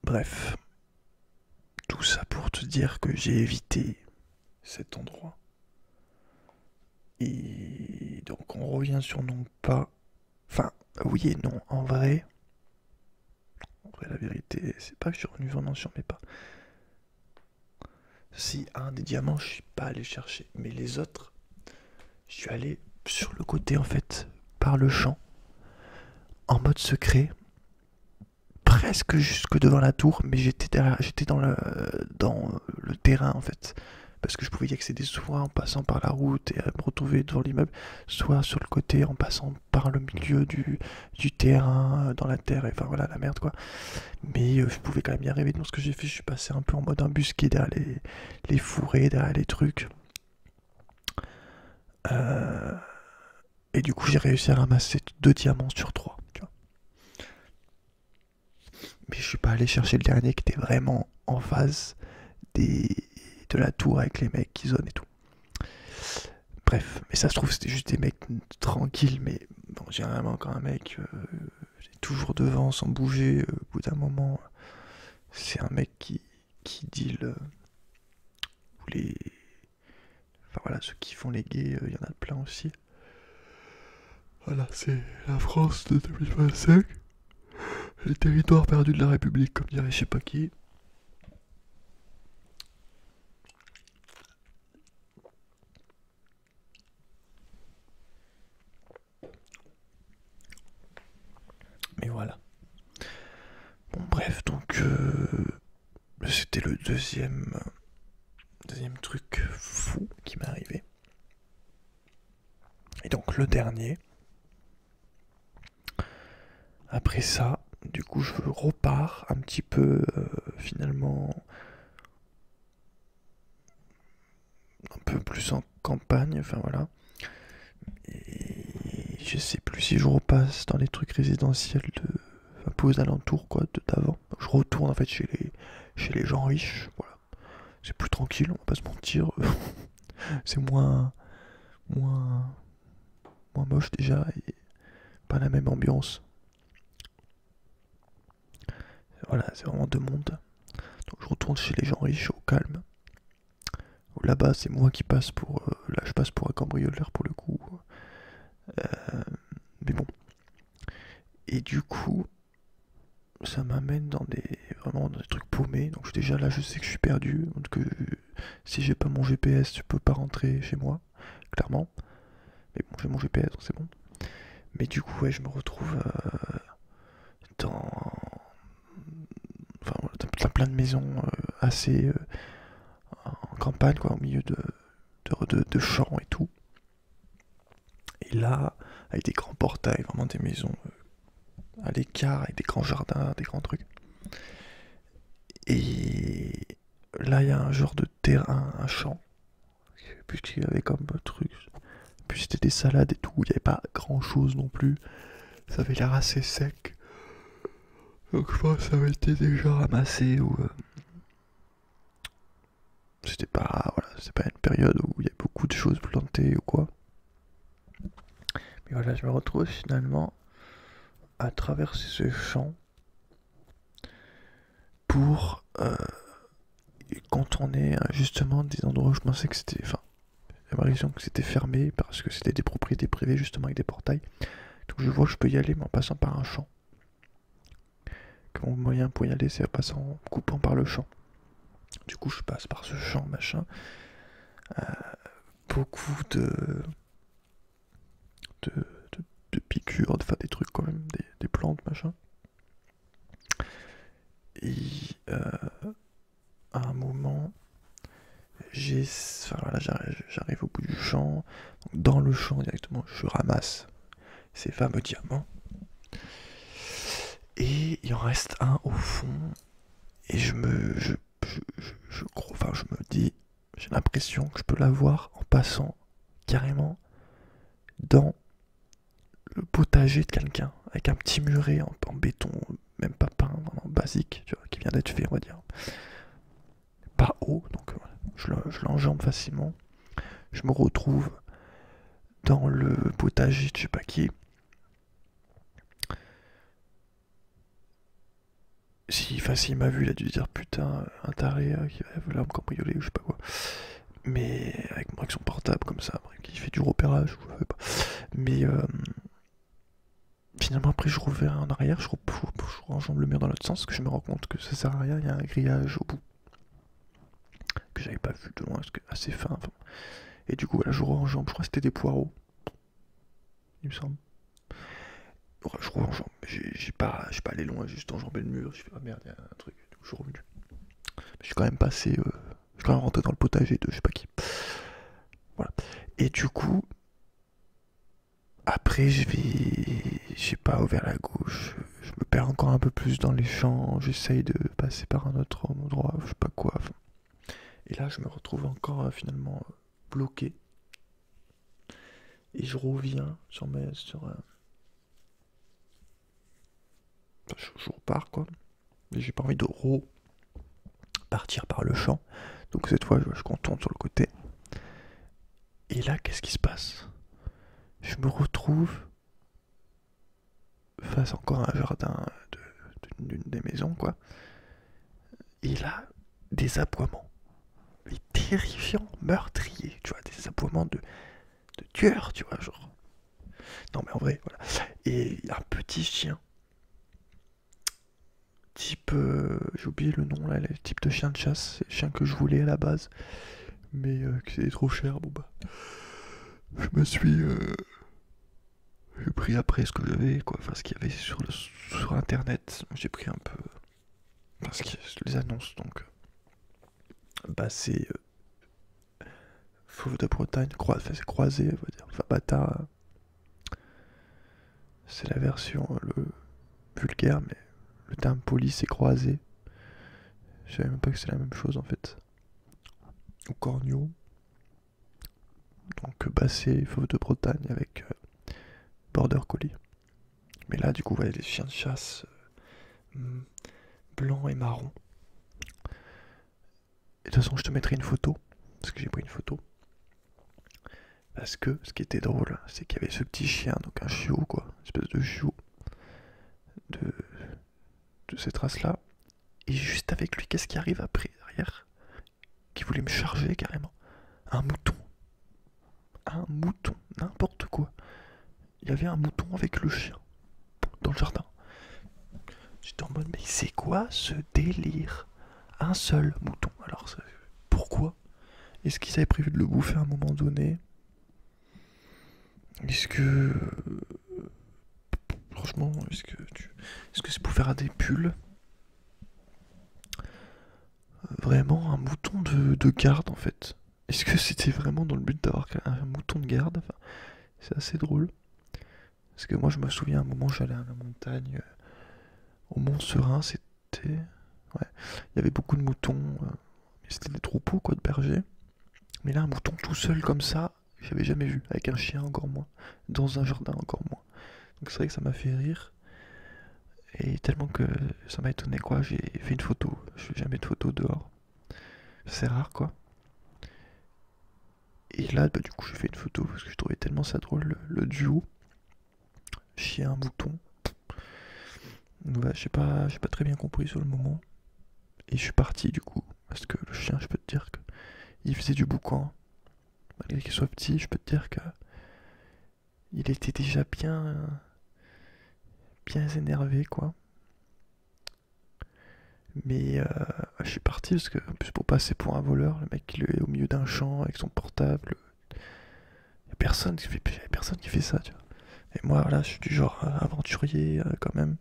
Bref, tout ça pour te dire que j'ai évité cet endroit. Et donc on revient sur non pas. Enfin, oui et non. En vrai la vérité, c'est pas que je suis revenu vraiment sur mes pas. Si un des diamants, je suis pas allé chercher, mais les autres, je suis allé sur le côté en fait, par le champ, en mode secret, presque jusque devant la tour, mais j'étais dans le terrain en fait. Parce que je pouvais y accéder soit en passant par la route et me retrouver devant l'immeuble, soit sur le côté en passant par le milieu du terrain, dans la terre, et enfin voilà la merde quoi. Mais je pouvais quand même y arriver, donc ce que j'ai fait, je suis passé un peu en mode embusqué derrière les fourrés, derrière les trucs. Euh, et du coup j'ai réussi à ramasser 2 diamants sur 3. Tu vois. Mais je suis pas allé chercher le dernier qui était vraiment en face des, de la tour avec les mecs qui zonent et tout. Bref, mais ça se trouve c'était juste des mecs tranquilles, mais bon, généralement quand un mec est toujours devant sans bouger, au bout d'un moment, c'est un mec qui deal, ou les. Enfin voilà, ceux qui font les gays, il y en a plein aussi. Voilà, c'est la France de 2025, les territoires perdus de la République, comme dirait je sais pas qui. Mais voilà. Bon bref, donc le deuxième truc fou qui m'est arrivé. Et donc le dernier, après ça, du coup je repars un petit peu finalement un peu plus en campagne, enfin voilà. Et je sais plus si je repasse dans les trucs résidentiels un peu aux alentours quoi, d'avant. Je retourne en fait chez les gens riches, voilà. C'est plus tranquille, on va pas se mentir. C'est moins, moins moche déjà et pas la même ambiance. Voilà, c'est vraiment deux mondes. Donc je retourne chez les gens riches au calme. Là-bas, c'est moi qui passe pour. Là, je passe pour un cambrioleur pour le coup. Euh, mais bon. Et du coup, ça m'amène vraiment dans des trucs paumés. Donc déjà là, je sais que je suis perdu. Donc si j'ai pas mon GPS, je peux pas rentrer chez moi, clairement. Mais bon, j'ai mon GPS, donc c'est bon. Mais du coup, ouais, je me retrouve dans. Enfin, dans plein de maisons assez en campagne, quoi, au milieu de champs et tout. Et là, avec des grands portails, vraiment des maisons à l'écart, avec des grands jardins, des grands trucs. Et là, il y a un genre de terrain, un champ, puisqu'il y avait comme truc. Puis c'était des salades et tout, il n'y avait pas grand chose non plus. Ça avait l'air assez sec. Donc je pense que ça avait été déjà ramassé ou. C'était pas. Voilà, c'est pas une période où il y a beaucoup de choses plantées ou quoi. Mais voilà, je me retrouve finalement à traverser ce champ pour contourner justement des endroits où je pensais que c'était. Enfin, j'ai l'impression que c'était fermé parce que c'était des propriétés privées justement avec des portails. Donc je vois que je peux y aller mais en passant par un champ. Que mon moyen pour y aller c'est en passant, en coupant par le champ. Du coup je passe par ce champ machin. Beaucoup de, de piqûres, enfin des trucs quand même, des plantes machin. Et à un moment, enfin voilà, j'arrive au bout du champ. Donc dans le champ directement, je ramasse ces fameux diamants. Et il en reste un au fond. Et je me dis, j'ai l'impression que je peux l'avoir en passant carrément dans le potager de quelqu'un, avec un petit muret en béton, même pas peint, vraiment basique, tu vois, qui vient d'être fait, on va dire. Pas haut, donc je l'enjambe facilement. Je me retrouve dans le potager de je sais pas qui. S'il m'a vu, il a dû se dire putain, un taré qui va vouloir me cambrioler ou je sais pas quoi. Mais avec son portable comme ça, qui fait du repérage, je sais pas. Mais finalement après je reviens en arrière, je enjambe le mur dans l'autre sens, parce que je me rends compte que ça sert à rien, il y a un grillage au bout. Que j'avais pas vu de loin, parce que assez fin. Enfin. Et du coup voilà, je enjambe, je crois que c'était des poireaux. Il me semble. Ouais, je enjambe, j'ai pas allé loin, j'ai juste enjambé le mur, j'ai fait ah merde, il y a un truc, du coup je suis revenu. Mais je suis quand même passé, je suis quand même rentré dans le potager de je sais pas qui. Voilà. Et du coup, après, je sais pas, vers la gauche, je me perds encore un peu plus dans les champs, j'essaye de passer par un autre endroit, je sais pas quoi. Enfin. Et là, je me retrouve encore finalement bloqué. Et je reviens je repars quoi. Mais j'ai pas envie de repartir par le champ. Donc cette fois, je contourne sur le côté. Et là, qu'est-ce qui se passe? Je me retrouve face encore à un jardin d'une des maisons, quoi. Et là, des aboiements. Mais terrifiants, meurtriers, tu vois, des aboiements de tueurs, tu vois, genre. Non, mais en vrai, voilà. Et un petit chien. Type. J'ai oublié le nom, là, le type de chien de chasse. C'est le chien que je voulais à la base. Mais que c'était trop cher, bon bah. Je me suis. J'ai pris après ce que j'avais, quoi, enfin ce qu'il y avait sur internet. J'ai pris un peu. Parce que les annonces, donc. Bah c'est Fauve de Bretagne, enfin, c'est croisé, on va dire. Enfin bâtard, c'est la version le vulgaire, mais le terme poli c'est croisé. Je savais même pas que c'est la même chose en fait. Ou corneau. Donc Basset, Fauve de Bretagne avec Border Collie. Mais là du coup ouais, les chiens de chasse blancs et marrons. Et de toute façon je te mettrai une photo. Parce que j'ai pris une photo. Parce que ce qui était drôle, c'est qu'il y avait ce petit chien, donc un chiot quoi, une espèce de chiot de, de cette race-là. Et juste avec lui, qu'est-ce qui arrive après, derrière? Qui voulait me charger carrément. Un mouton. Un mouton, n'importe quoi. Il y avait un mouton avec le chien dans le jardin. J'étais en mode, mais c'est quoi ce délire? Un seul mouton. Alors, pourquoi? Est-ce qu'ils avaient prévu de le bouffer à un moment donné? Est-ce que. Franchement, est-ce que c'est pour faire un des pulls? Vraiment un mouton de garde en fait. Est-ce que c'était vraiment dans le but d'avoir un mouton de garde? Enfin, c'est assez drôle. Parce que moi je me souviens à un moment j'allais à la montagne, au Mont Serein, c'était. Ouais. Il y avait beaucoup de moutons, c'était des troupeaux quoi de bergers. Mais là un mouton tout seul comme ça, j'avais jamais vu. Avec un chien encore moins. Dans un jardin encore moins. Donc c'est vrai que ça m'a fait rire. Et tellement que ça m'a étonné quoi, j'ai fait une photo. Je fais jamais de photos dehors. C'est rare quoi. Et là, bah, du coup, j'ai fait une photo parce que je trouvais tellement ça drôle, le duo. Chien, mouton. Donc, ouais, j'ai pas très bien compris sur le moment. Et je suis parti du coup. Parce que le chien, je peux te dire que il faisait du boucan. Malgré qu'il soit petit, je peux te dire que il était déjà bien énervé quoi. Mais je suis parti parce que, en plus, pour passer pour un voleur, le mec il est au milieu d'un champ avec son portable. Y a personne qui fait ça, tu vois. Et moi, là, je suis du genre aventurier quand même.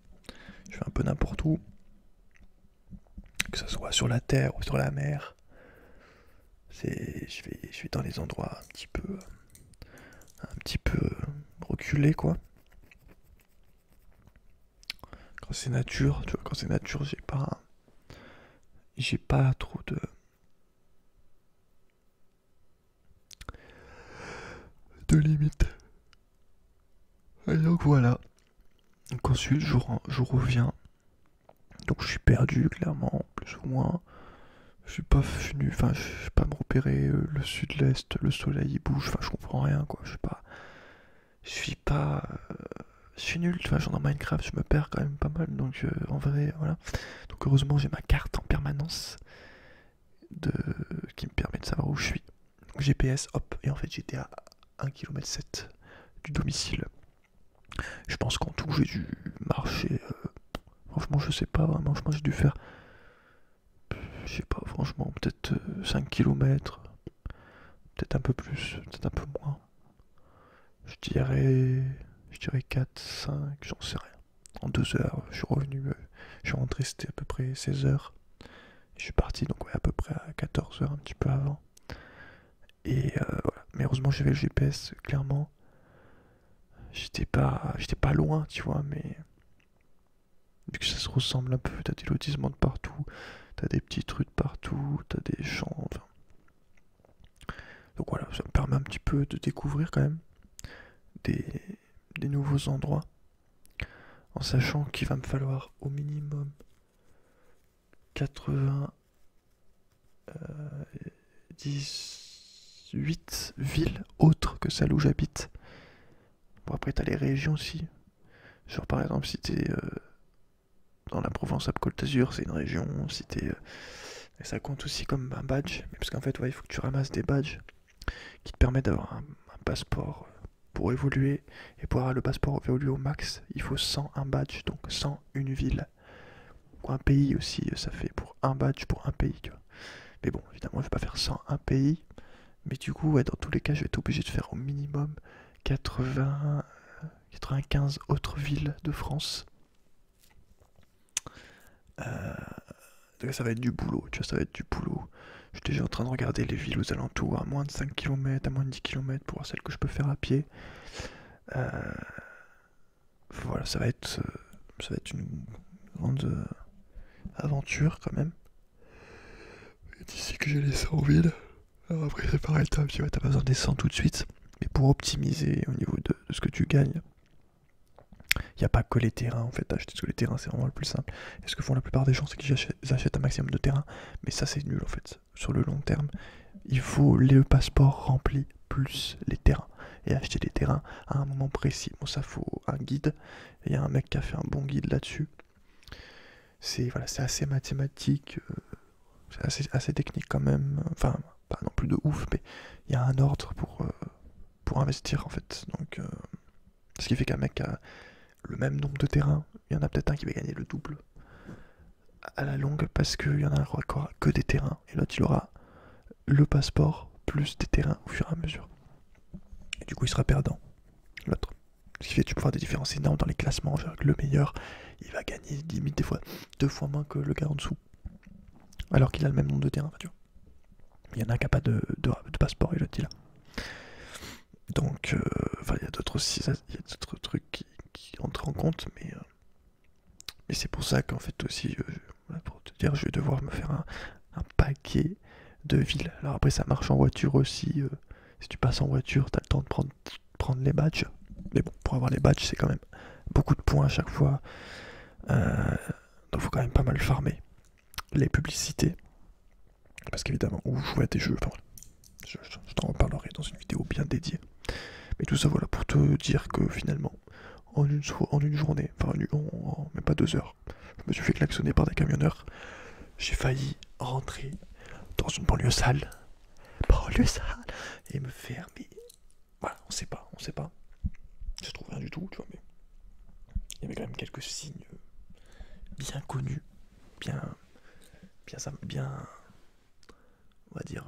Je fais un peu n'importe où. Que ce soit sur la terre ou sur la mer. Je vais dans les endroits un petit peu reculés, quoi. Quand c'est nature, tu vois, quand c'est nature, j'ai pas trop de limites. Et donc voilà. Donc ensuite, je reviens. Donc je suis perdu, clairement, plus ou moins. Je suis pas venu, enfin, je sais pas me repérer le sud, l'est, le soleil il bouge, enfin, je comprends rien, quoi. Je suis pas, je suis nul, tu vois, genre dans Minecraft, je me perds quand même pas mal, donc en vrai, voilà. Donc heureusement, j'ai ma carte en permanence de... qui me permet de savoir où je suis. Donc GPS, hop, et en fait, j'étais à 1,7 km du domicile. Je pense qu'en tout, j'ai dû marcher, franchement, je sais pas vraiment, je pense que j'ai dû faire, je sais pas, franchement, peut-être 5 km, peut-être un peu plus, peut-être un peu moins. Je dirais 4, 5, j'en sais rien. En 2 heures, je suis revenu, je suis rentré, c'était à peu près 16 heures. Je suis parti, donc ouais, à peu près à 14 heures, un petit peu avant. Et voilà. Mais heureusement, j'avais le GPS, clairement. J'étais pas loin, tu vois, mais vu que ça se ressemble un peu, t'as des lotissements de partout, t'as des petites rues de partout, t'as des champs, enfin. Donc voilà, ça me permet un petit peu de découvrir quand même des, des nouveaux endroits, en sachant qu'il va me falloir au minimum 98 villes autres que celles où j'habite. Bon, après, t'as les régions aussi. Genre, par exemple, si t'es dans la Provence-Alpes-Côte d'Azur, c'est une région. Si t'es. Et ça compte aussi comme un badge. Mais parce qu'en fait, ouais, il faut que tu ramasses des badges qui te permettent d'avoir un passeport pour évoluer. Et pour avoir le passeport évoluer au max, il faut 101 badges. Donc 101 villes. Ou un pays aussi, ça fait pour un badge pour un pays, tu vois. Mais bon, évidemment, je vais pas faire 101 pays. Mais du coup, ouais, dans tous les cas, je vais être obligé de faire au minimum 80, 95 autres villes de France. Donc ça va être du boulot, tu vois, ça va être du boulot. Je suis déjà en train de regarder les villes aux alentours à moins de 5 km, à moins de 10 km pour voir celles que je peux faire à pied. Euh, voilà, ça va être une grande aventure quand même. Et d'ici que j'ai les 100 villes. Alors après c'est pareil, t'as pas besoin des 100 tout de suite. Mais pour optimiser au niveau de ce que tu gagnes, il n'y a pas que les terrains en fait, acheter que les terrains c'est vraiment le plus simple. Et ce que font la plupart des gens c'est qu'ils achètent un maximum de terrains, mais ça c'est nul en fait. Sur le long terme, il faut le passeport rempli plus les terrains. Et acheter des terrains à un moment précis. Bon ça faut un guide, il y a un mec qui a fait un bon guide là-dessus. C'est voilà, c'est assez mathématique, c'est assez technique quand même. Enfin, pas non plus de ouf, mais il y a un ordre pour investir en fait. Donc, ce qui fait qu'un mec a le même nombre de terrains, il y en a peut-être un qui va gagner le double à la longue parce qu'il y en a un qui aura que des terrains et l'autre il aura le passeport plus des terrains au fur et à mesure. Et du coup il sera perdant, l'autre. Ce qui fait que tu peux avoir des différences énormes dans les classements, genre que le meilleur il va gagner limite des fois 2 fois moins que le gars en dessous. Alors qu'il a le même nombre de terrains, tu vois. Il y en a un qui n'a pas de passeport et l'autre il a. Donc, enfin, il y a d'autres aussi, il y a d'autres trucs qui entrent en compte, mais c'est pour ça qu'en fait aussi, pour te dire, je vais devoir me faire un paquet de villes. Alors après, ça marche en voiture aussi. Si tu passes en voiture, t'as le temps de prendre les badges. Mais bon, pour avoir les badges, c'est quand même beaucoup de points à chaque fois. Donc, faut quand même pas mal farmer. Les publicités, parce qu'évidemment, ou jouer à des jeux. Enfin, voilà. Je t'en reparlerai dans une vidéo bien dédiée. Mais tout ça, voilà, pour te dire que finalement, en une journée, enfin, en même pas 2 heures, je me suis fait klaxonner par des camionneurs. J'ai failli rentrer dans une banlieue sale. Banlieue sale. Et me faire, mais. Voilà, on sait pas. Je trouve rien du tout, tu vois, mais. Il y avait quand même quelques signes bien connus, bien. Bien. On va dire.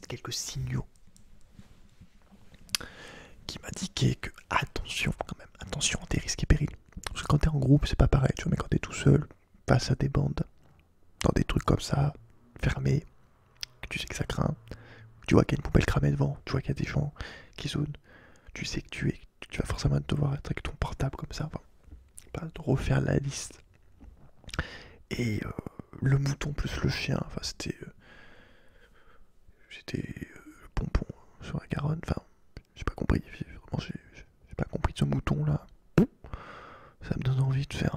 Quelques signaux qui m'indiquaient que attention quand même, attention, tes risques et périls. Parce que quand t'es en groupe, c'est pas pareil, tu vois, mais quand t'es tout seul, face à des bandes, dans des trucs comme ça, fermés, que tu sais que ça craint, tu vois qu'il y a une poubelle cramée devant, tu vois qu'il y a des gens qui zonent, tu sais que tu vas forcément devoir être avec ton portable comme ça, enfin, pas de refaire la liste. Et le mouton plus le chien, enfin c'était le pompon sur la Garonne, enfin j'ai pas compris, vraiment j'ai pas compris de ce mouton là. Ça me donne envie de faire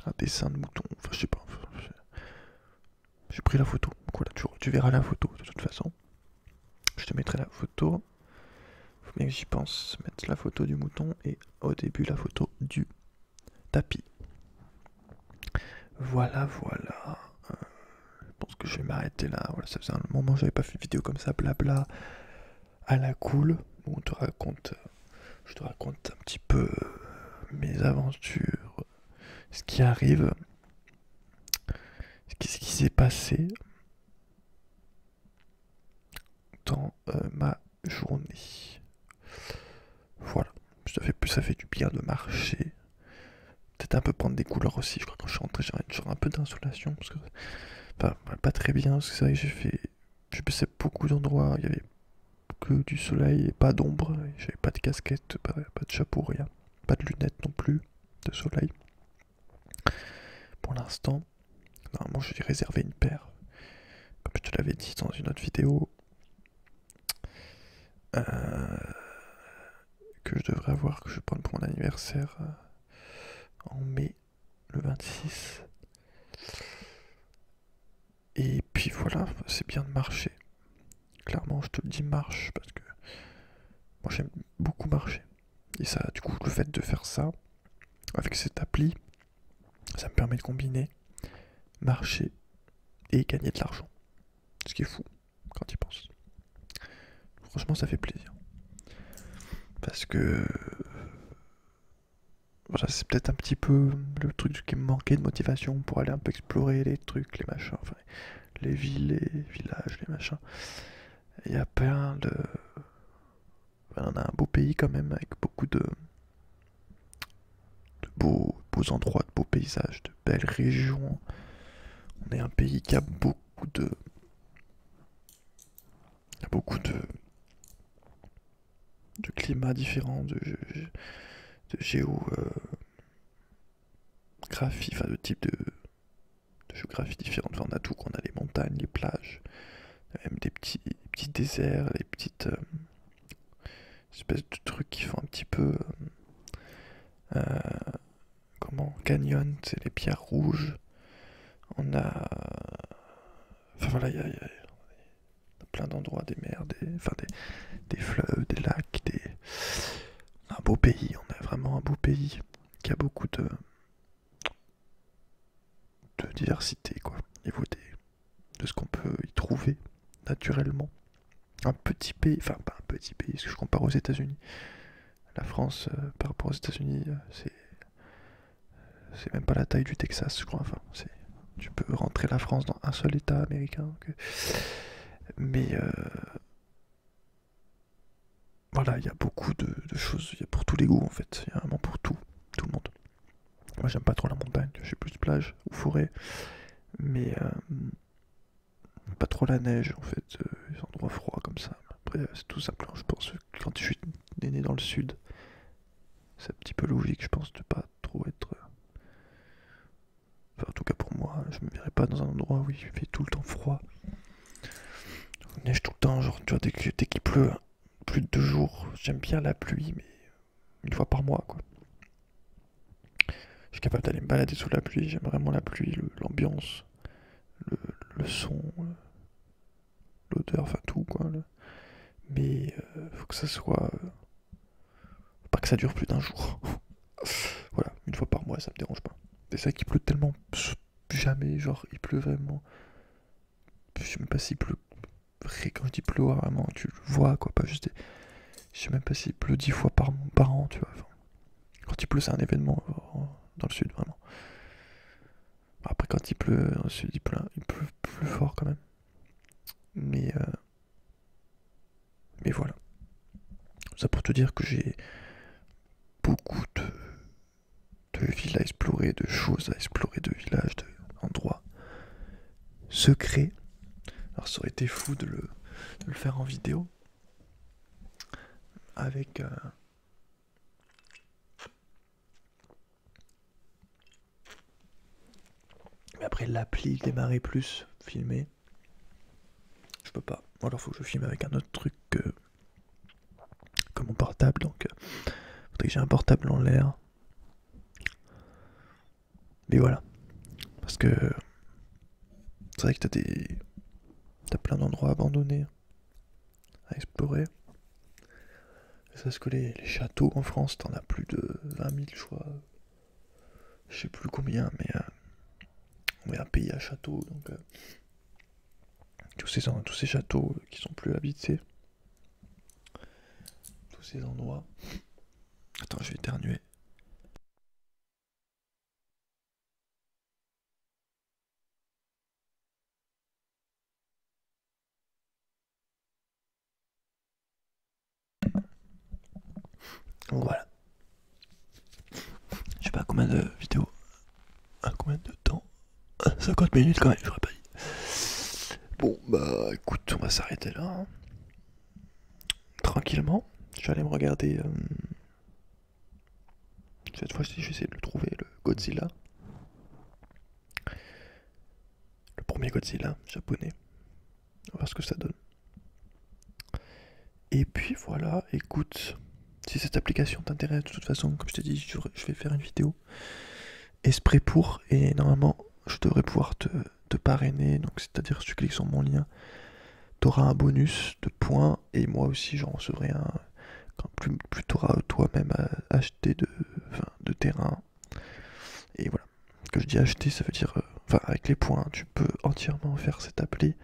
un dessin de mouton, enfin je sais pas, j'ai pris la photo, donc voilà, tu verras la photo de toute façon. Je te mettrai la photo, faut bien que j'y pense, mettre la photo du mouton et au début la photo du tapis. Voilà, je pense que je vais m'arrêter là, voilà, ça faisait un moment que j'avais pas fait de vidéo comme ça, blabla, à la cool, où je te raconte un petit peu mes aventures, ce qui arrive, ce qui s'est passé dans ma journée. Voilà, ça fait du bien de marcher. Peut-être un peu prendre des couleurs aussi. Je crois que quand je suis rentré, j'avais un peu d'insolation. Parce que, enfin, pas très bien. Parce que c'est vrai que j'ai passé beaucoup d'endroits. Il y avait que du soleil et pas d'ombre. J'avais pas de casquette, pas de chapeau, rien. Pas de lunettes non plus de soleil. Pour l'instant, normalement, j'ai réservé une paire. Comme je te l'avais dit dans une autre vidéo. Que je devrais avoir, que je vais prendre pour mon anniversaire en mai, le 26. Et puis voilà, c'est bien de marcher. Clairement, je te le dis, marche, parce que moi j'aime beaucoup marcher. Et ça, du coup, le fait de faire ça, avec cette appli, ça me permet de combiner marcher et gagner de l'argent. Ce qui est fou, quand tu y penses. Franchement, ça fait plaisir. Parce que voilà, c'est peut-être un petit peu le truc qui me manquait de motivation pour aller un peu explorer les trucs, les machins, enfin, les villes, les villages, les machins. Il y a plein de... Enfin, on a un beau pays quand même, avec beaucoup de beaux endroits, de beaux paysages, de belles régions. On est un pays qui a beaucoup de climats différents, de géographie, enfin de types de géographie différentes. Enfin, on a tout, on a les montagnes, les plages, même des petits déserts, les petites espèces de trucs qui font un petit peu euh, comment canyon, c'est les pierres rouges. On a, enfin voilà, il y a plein d'endroits, des mers, des fleuves, des lacs, on a un beau pays, on a vraiment un beau pays qui a beaucoup de diversité, quoi, au niveau de ce qu'on peut y trouver naturellement. Un petit pays, enfin pas un petit pays, parce que je compare aux États-Unis. La France, par rapport aux États-Unis, c'est même pas la taille du Texas, je crois. Enfin, tu peux rentrer la France dans un seul État américain. Mais voilà, il y a beaucoup de choses. Il y a pour tous les goûts en fait. Il y a vraiment pour tout le monde. Moi, j'aime pas trop la montagne. J'ai plus plage ou forêt, mais pas trop la neige en fait. Les endroits froids comme ça. Après, c'est tout simplement, je pense, quand je suis né dans le sud, c'est un petit peu logique, je pense, de pas trop être. Enfin, en tout cas pour moi, je me verrais pas dans un endroit où il fait tout le temps froid. Il neige tout le temps, genre, tu vois, dès qu'il pleut, plus de 2 jours. J'aime bien la pluie, mais une fois par mois, quoi. Je suis capable d'aller me balader sous la pluie, j'aime vraiment la pluie, l'ambiance, le, le son, l'odeur, enfin tout, quoi. Mais faut que ça soit. Faut pas que ça dure plus d'un jour. Voilà, une fois par mois, ça me dérange pas. C'est ça qui pleut tellement jamais, genre, il pleut vraiment. Je sais même pas s'il pleut. Quand je dis pleuvoir, vraiment, tu le vois, quoi, pas juste. Je sais même pas s'il pleut 10 fois par an, tu vois. Enfin, quand il pleut, c'est un événement dans le sud, vraiment. Après, quand il pleut dans le sud, il pleut plus fort quand même. Mais, euh, mais voilà. Ça pour te dire que j'ai beaucoup de villes à explorer, de choses à explorer, de villages, d'endroits secrets. Alors, ça aurait été fou de le faire en vidéo. Avec. Mais après, l'appli démarrer plus, filmer. Je peux pas. Ou alors faut que je filme avec un autre truc que mon portable. Donc faudrait que j'ai un portable en l'air. Mais voilà. Parce que c'est vrai que t'as plein d'endroits abandonnés à explorer. C'est ce que les châteaux en France, t'en as plus de 20 000, je crois. Je sais plus combien, mais on est un pays à châteaux, donc tous ces châteaux qui sont plus habités, tous ces endroits. Attends, je vais éternuer. Donc voilà. Je sais pas combien de vidéos, combien de temps. 50 minutes quand même, j'aurais pas dit. Bon, bah écoute, on va s'arrêter là, hein. Tranquillement. Je vais aller me regarder. Cette fois-ci, je vais essayer de le trouver, le Godzilla. Le premier Godzilla japonais. On va voir ce que ça donne. Et puis voilà, écoute, si cette application t'intéresse, de toute façon, comme je t'ai dit, je vais faire une vidéo exprès pour, et normalement, je devrais pouvoir te parrainer. Donc, c'est-à-dire, si tu cliques sur mon lien, t'auras un bonus de points, et moi aussi, j'en recevrai un. Quand plus t'auras toi-même acheté de terrain. Et voilà. Quand je dis acheter, ça veut dire. Enfin, avec les points, tu peux entièrement faire cette appli,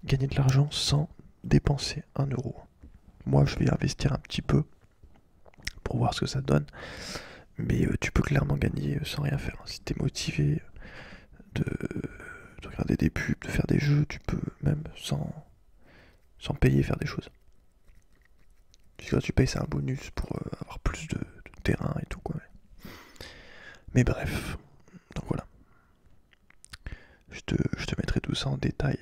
gagner de l'argent sans dépenser 1 euro. Moi, je vais investir un petit peu pour voir ce que ça donne. Mais tu peux clairement gagner sans rien faire. Si t'es motivé de, de regarder des pubs, de faire des jeux, tu peux même sans payer faire des choses. Puis quand tu payes, c'est un bonus pour avoir plus de terrain et tout, quoi. Mais bref, donc voilà. Je te mettrai tout ça en détail,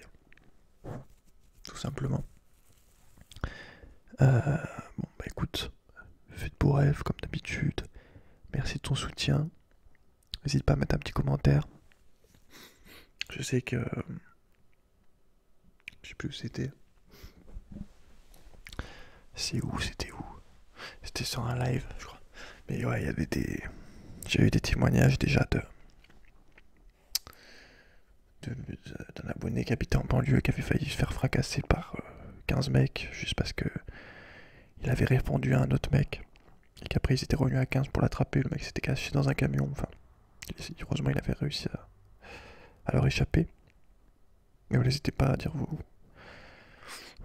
tout simplement. Bon bah écoute, fais de beaux rêves comme d'habitude. Merci de ton soutien. N'hésite pas à mettre un petit commentaire. Je sais que... Je sais plus où c'était. C'était où? C'était sur un live, je crois. Mais ouais, il y avait des... J'ai eu des témoignages déjà d'un abonné qui habitait en banlieue qui avait failli se faire fracasser par 15 mecs juste parce que il avait répondu à un autre mec et qu'après ils étaient revenus à 15 pour l'attraper. Le mec s'était caché dans un camion. Enfin, heureusement il avait réussi à leur échapper. Mais vous n'hésitez pas à dire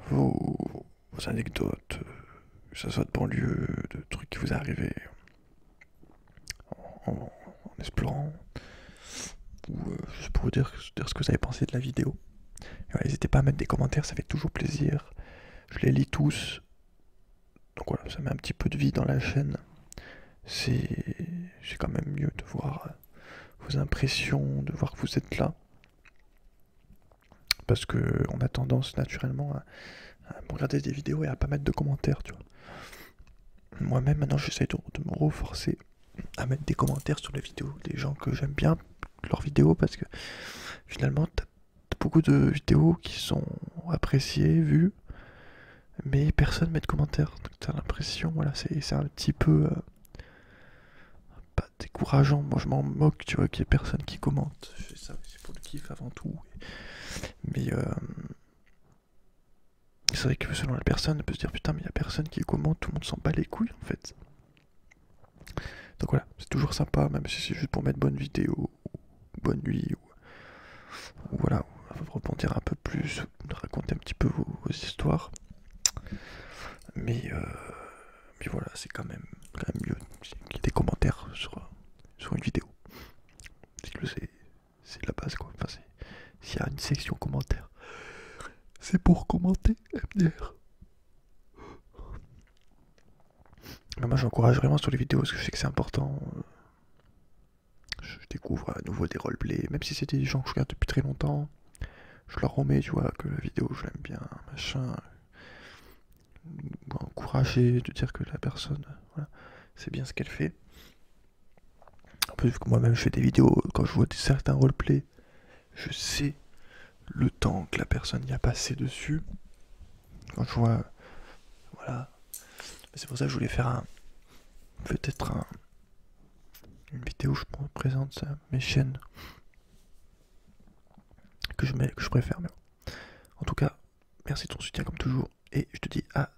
vos anecdotes, que ce soit de banlieue, de trucs qui vous arrivent en explorant, ou juste pour vous dire ce que vous avez pensé de la vidéo. N'hésitez pas à mettre des commentaires, ça fait toujours plaisir. Je les lis tous. Donc voilà, ça met un petit peu de vie dans la chaîne. C'est quand même mieux de voir vos impressions, de voir que vous êtes là. Parce que on a tendance naturellement à regarder des vidéos et à pas mettre de commentaires, tu vois. Moi-même maintenant j'essaie de me reforcer à mettre des commentaires sur les vidéos des gens que j'aime bien leurs vidéos, parce que finalement t'as beaucoup de vidéos qui sont appréciées, vues, mais personne met de commentaires. Donc t'as l'impression, voilà, c'est un petit peu pas décourageant. Moi je m'en moque, tu vois, qu'il y ait personne qui commente. Je fais ça, c'est pour le kiff avant tout. Mais c'est vrai que selon la personne, elle peut se dire putain, mais il y a personne qui commente, tout le monde s'en bat les couilles en fait. Donc voilà, c'est toujours sympa, même si c'est juste pour mettre bonne vidéo, ou bonne nuit, ou voilà, rebondir un peu plus, raconter un petit peu vos histoires. Mais voilà, c'est quand même mieux qu'il y ait des commentaires sur une vidéo. C'est la base quoi. Enfin, s'il y a une section commentaires, c'est pour commenter MDR. Mais moi j'encourage vraiment sur les vidéos parce que je sais que c'est important. Je découvre à nouveau des roleplays, même si c'était des gens que je regarde depuis très longtemps. Je leur remets, tu vois, que la vidéo je l'aime bien, machin. Encourager, de dire que la personne, voilà, c'est bien ce qu'elle fait. En plus, vu que moi-même je fais des vidéos, quand je vois certains roleplays, je sais le temps que la personne y a passé dessus. Quand je vois, voilà. C'est pour ça que je voulais faire peut-être une vidéo où je présente mes chaînes que je préfère. Mais bon. En tout cas, merci de ton soutien comme toujours, et je te dis à